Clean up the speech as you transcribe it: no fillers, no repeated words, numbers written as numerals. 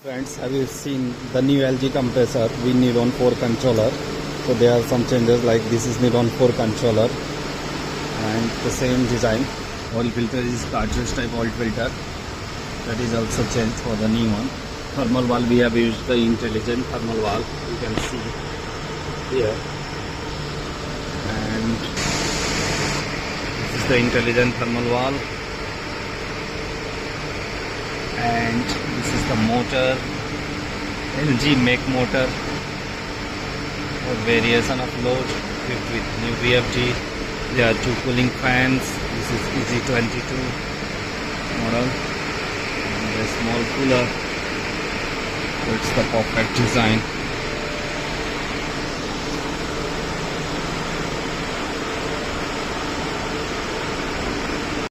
Friends, have you seen the new Elgi compressor with Neuron 4 controller? So there are some changes, like this is Neuron 4 controller and the same design. Oil filter is cartridge type oil filter. That is also changed for the new one. Thermal valve, we have used the intelligent thermal valve. You can see here. And this is the intelligent thermal valve. And this is the motor, Elgi make motor, or variation of load equipped with new VFG. There are two cooling fans. This is EG22 model and a small cooler. So it's the perfect design.